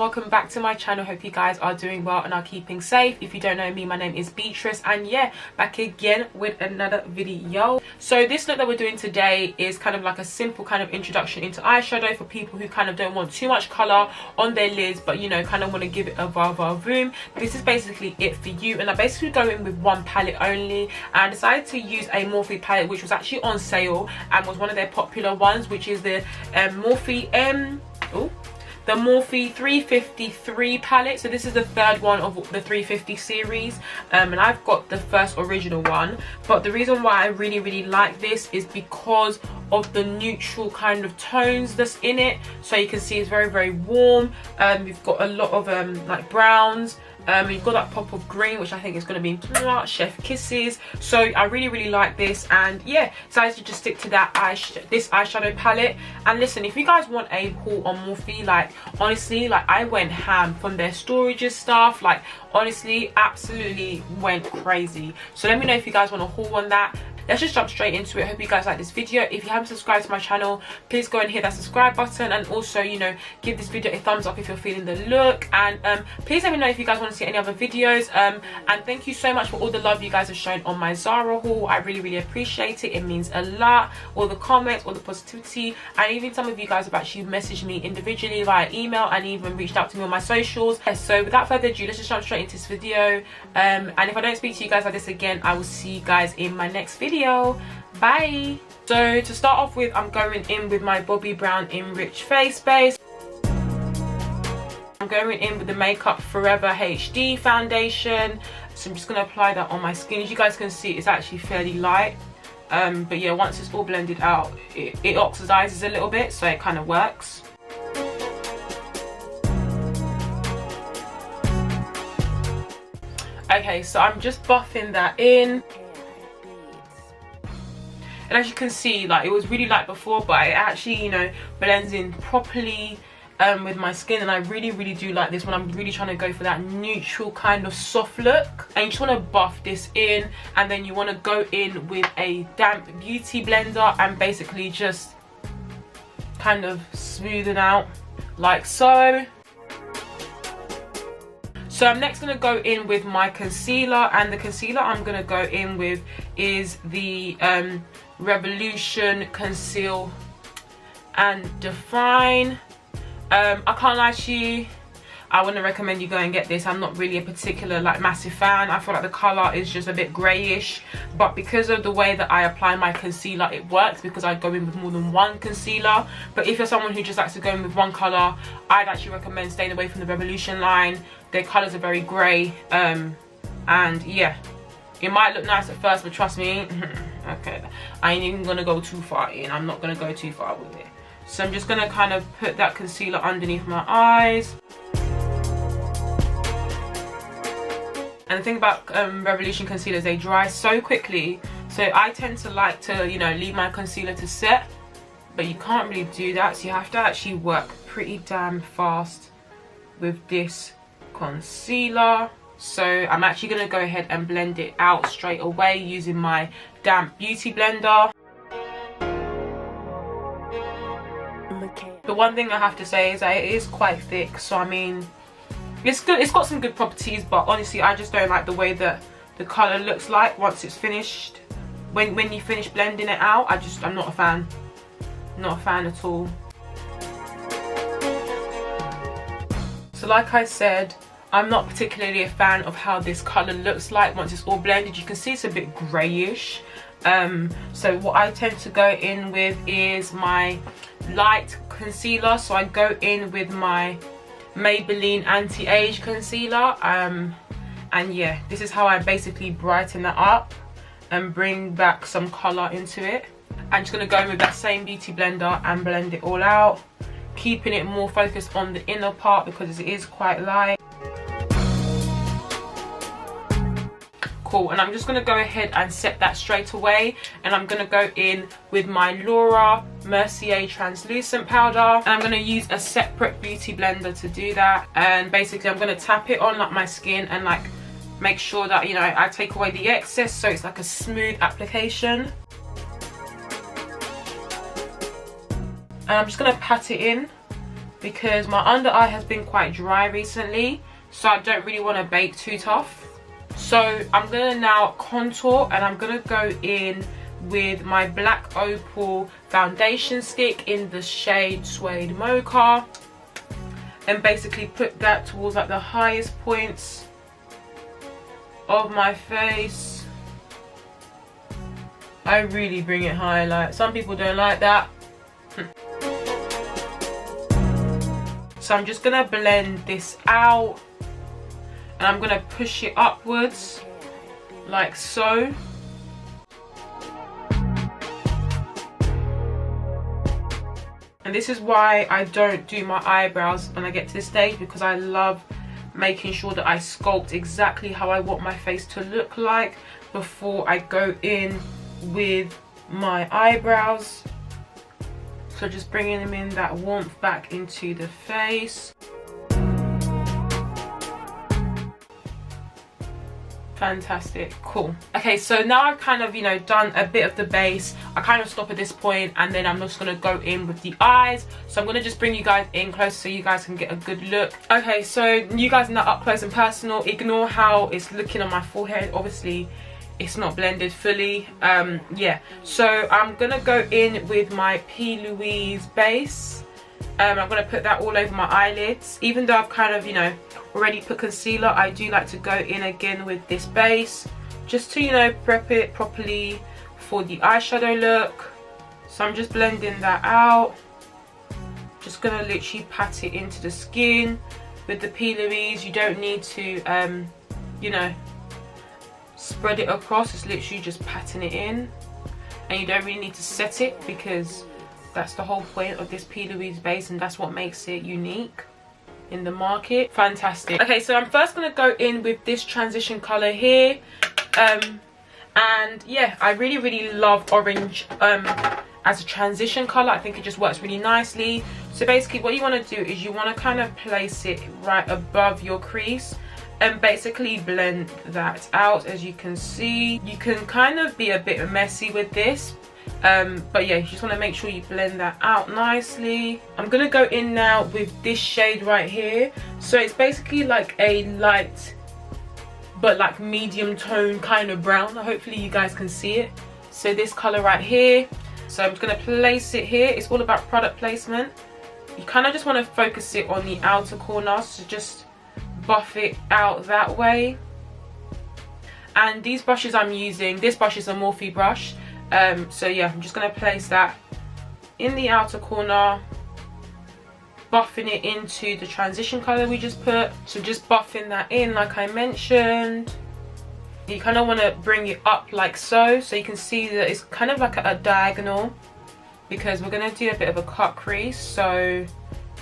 welcome back to my channel. Hope you guys are doing well and are keeping safe. If you don't know me, my name is Beatrice, and yeah, back again with another video. So this look that we're doing today is kind of like a simple kind of introduction into eyeshadow for people who kind of don't want too much color on their lids, but you know, kind of want to give it a room. This is basically it for you, and I basically go in with one palette only. And I decided to use a Morphe palette which was actually on sale and was one of their popular ones, which is the Morphe the Morphe 353 palette. So this is the third one of the 350 series, and I've got the first original one. But the reason why I really like this is because of the neutral kind of tones that's in it. So you can see it's very warm. You've got a lot of like browns. You've got that pop of green, which I think is going to be chef kisses. So I really like this, and yeah, decided to just stick to that this eyeshadow palette. And listen, if you guys want a haul on Morphe, like honestly, like I went ham from their storages stuff, like honestly absolutely went crazy. So let me know if you guys want a haul on that. Let's just jump straight into it. Hope you guys like this video. If you haven't subscribed to my channel, please go and hit that subscribe button, and also, you know, give this video a thumbs up if you're feeling the look. And please let me know if you guys want to see any other videos. And thank you so much for all the love you guys have shown on my Zara haul. I really appreciate it. It means a lot. All the comments, all the positivity, and even some of you guys have actually messaged me individually via email and even reached out to me on my socials. So without further ado, let's just jump straight into this video. And if I don't speak to you guys like this again, I will see you guys in my next video. Bye. So to start off with, I'm going in with my Bobbi Brown Enriched Face Base. I'm going in with the Makeup Forever HD foundation. So I'm just going to apply that on my skin. As you guys can see, it's actually fairly light. But yeah, once it's all blended out, it oxidizes a little bit, so it kind of works. Okay, so I'm just buffing that in. And as you can see, like it was really light before, but it actually, you know, blends in properly with my skin. And I really do like this when I'm really trying to go for that neutral kind of soft look. And you just want to buff this in, and then you want to go in with a damp beauty blender and basically just kind of smoothen out like so. So I'm next going to go in with my concealer, and the concealer I'm going to go in with is the Revolution Conceal and Define. I can't lie to you, I wouldn't recommend you go and get this. I'm not really a particular like massive fan. I feel like the colour is just a bit greyish, but because of the way that I apply my concealer, it works because I go in with more than one concealer. But if you're someone who just likes to go in with one colour, I'd actually recommend staying away from the Revolution line. Their colours are very grey, and yeah, it might look nice at first, but trust me, okay, I ain't even gonna go too far in. I'm not gonna go too far with it. So I'm just gonna kind of put that concealer underneath my eyes. And the thing about Revolution concealers, they dry so quickly. So I tend to like to, you know, leave my concealer to set, but you can't really do that. So you have to actually work pretty damn fast with this concealer. So I'm actually going to go ahead and blend it out straight away using my damp beauty blender. The one thing I have to say is that it is quite thick, so I mean, it's good. It's got some good properties, but honestly I just don't like the way that the colour looks like once it's finished. When you finish blending it out, I'm not a fan. Not a fan at all. So like I said, I'm not particularly a fan of how this colour looks like once it's all blended. You can see it's a bit greyish. So what I tend to go in with is my light concealer. So I go in with my Maybelline Anti-Age concealer. And yeah, this is how I basically brighten that up and bring back some colour into it. I'm just going to go in with that same beauty blender and blend it all out, keeping it more focused on the inner part because it is quite light. Cool, and I'm just going to go ahead and set that straight away, and I'm going to go in with my Laura Mercier translucent powder, and I'm going to use a separate beauty blender to do that. And basically I'm going to tap it on like my skin and like make sure that, you know, I take away the excess so it's like a smooth application. And I'm just going to pat it in because my under eye has been quite dry recently, so I don't really want to bake too tough. So I'm gonna now contour, and I'm gonna go in with my black opal foundation stick in the shade Suede Mocha, and basically put that towards like the highest points of my face. I really bring it high, like some people don't like that. So I'm just gonna blend this out, and I'm gonna push it upwards like so. And this is why I don't do my eyebrows when I get to this stage, because I love making sure that I sculpt exactly how I want my face to look like before I go in with my eyebrows. So just bringing them in, that warmth back into the face. Fantastic, cool. Okay, so now I've kind of, you know, done a bit of the base. I kind of stop at this point, and then I'm just gonna go in with the eyes. So I'm gonna just bring you guys in close so you guys can get a good look. Okay, so you guys are now up close and personal. Ignore how it's looking on my forehead. Obviously, it's not blended fully. Yeah, so I'm gonna go in with my P. Louise base. I'm gonna put that all over my eyelids. Even though I've kind of, you know, already put concealer, I do like to go in again with this base, just to, you know, prep it properly for the eyeshadow look. So I'm just blending that out. Just gonna literally pat it into the skin with the P. Louise. You don't need to, you know, spread it across. It's literally just patting it in, and you don't really need to set it, because that's the whole point of this P. Louise base, and that's what makes it unique in the market. Fantastic. Okay, so I'm first going to go in with this transition color here, and yeah, I really love orange as a transition color. I think it just works really nicely. So basically what you want to do is you want to kind of place it right above your crease and basically blend that out. As you can see, you can kind of be a bit messy with this, but yeah, you just want to make sure you blend that out nicely. I'm gonna go in now with this shade right here. So it's basically like a light but like medium tone kind of brown. Hopefully you guys can see it. So this color right here. So I'm just gonna place it here. It's all about product placement. You kind of just want to focus it on the outer corner, so just buff it out that way. And these brushes I'm using, this brush is a Morphe brush. So yeah, I'm just going to place that in the outer corner, buffing it into the transition color we just put. So just buffing that in like I mentioned. You kind of want to bring it up like so, so you can see that it's kind of like a diagonal, because we're going to do a bit of a cut crease. So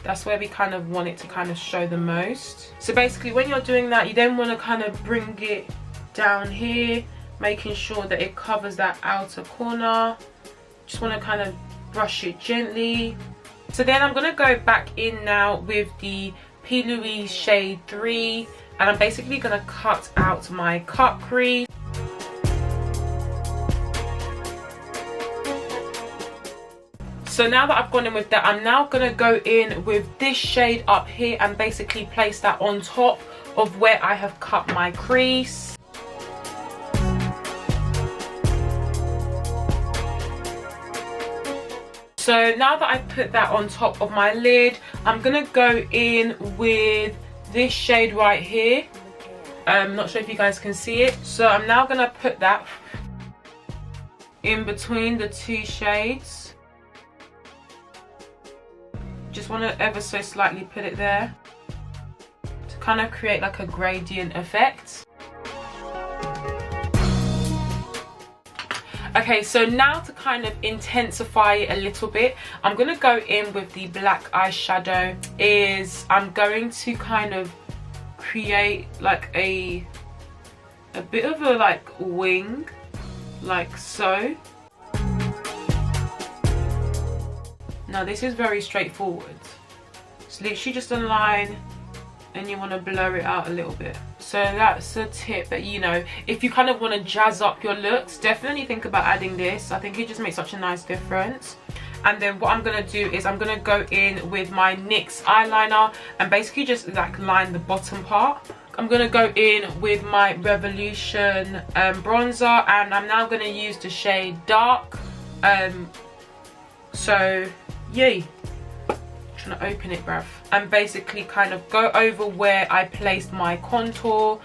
that's where we kind of want it to kind of show the most. So basically when you're doing that, you then want to kind of bring it down here, making sure that it covers that outer corner. Just want to kind of brush it gently. So then I'm going to go back in now with the P. Louise shade 3, and I'm basically going to cut out my cut crease. So now that I've gone in with that, I'm now going to go in with this shade up here and basically place that on top of where I have cut my crease. So now that I've put that on top of my lid, I'm going to go in with this shade right here. I'm not sure if you guys can see it. So I'm now going to put that in between the two shades. Just want to ever so slightly put it there to kind of create like a gradient effect. Okay, so now to kind of intensify it a little bit, I'm going to go in with the black eyeshadow. I'm going to kind of create like a bit of a like wing, like so. Now this is very straightforward. It's literally just a line, and you want to blur it out a little bit. So that's a tip that, you know, if you kind of want to jazz up your looks, definitely think about adding this. I think it just makes such a nice difference. And then what I'm gonna do is I'm gonna go in with my NYX eyeliner and basically just like line the bottom part. I'm gonna go in with my Revolution bronzer, and I'm now gonna use the shade Dark. So yay, trying to open it, bruv, and basically kind of go over where I placed my contour.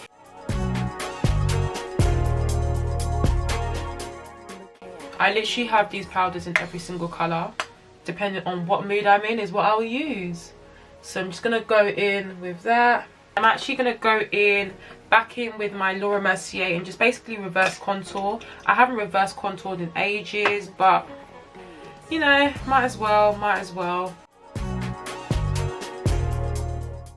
I literally have these powders in every single colour, depending on what mood I'm in is what I'll use. So I'm just gonna go in with that. I'm actually gonna go back in with my Laura Mercier and just basically reverse contour. I haven't reverse contoured in ages, but you know, might as well.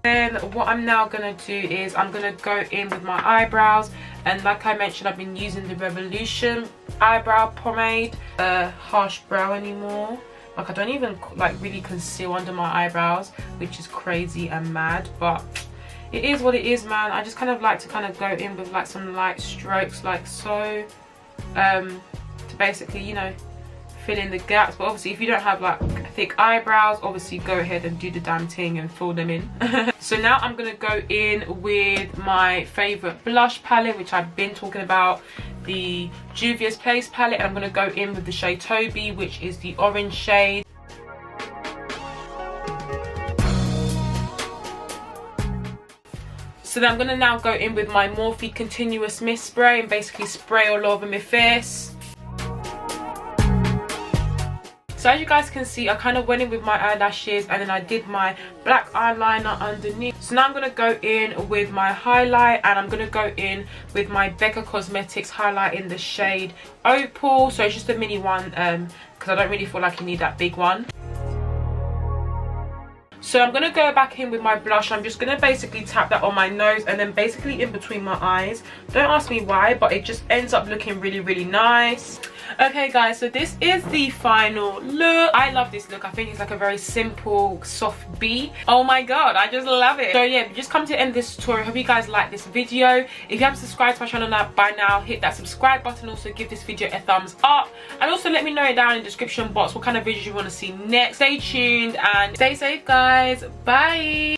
Then what I'm now gonna do is I'm gonna go in with my eyebrows, and like I mentioned, I've been using the Revolution eyebrow pomade. Harsh brow anymore. Like, I don't even like really conceal under my eyebrows, which is crazy and mad, but it is what it is, man. I just kind of like to kind of go in with like some light strokes like so, to basically, you know, fill in the gaps. But obviously if you don't have like thick eyebrows, obviously go ahead and do the damn thing and fill them in. So now I'm gonna go in with my favorite blush palette, which I've been talking about, the Juvia's Place palette, and I'm gonna go in with the shade Toby, which is the orange shade. So then I'm gonna now go in with my Morphe Continuous Mist Spray and basically spray all over my face. So as you guys can see, I kind of went in with my eyelashes and then I did my black eyeliner underneath. So now I'm going to go in with my highlight, and I'm going to go in with my Becca Cosmetics highlight in the shade Opal. So it's just a mini one because I don't really feel like you need that big one. So I'm going to go back in with my blush. I'm just going to basically tap that on my nose and then basically in between my eyes. Don't ask me why, but it just ends up looking really, really nice. Okay guys, so this is the final look. I love this look. I think it's like a very simple soft B. Oh my god, I just love it. So yeah, just come to the end of this tutorial. Hope you guys like this video. If you haven't subscribed to my channel by now, hit that subscribe button. Also give this video a thumbs up, and also let me know down in the description box what kind of videos you want to see next. Stay tuned and stay safe guys. Bye.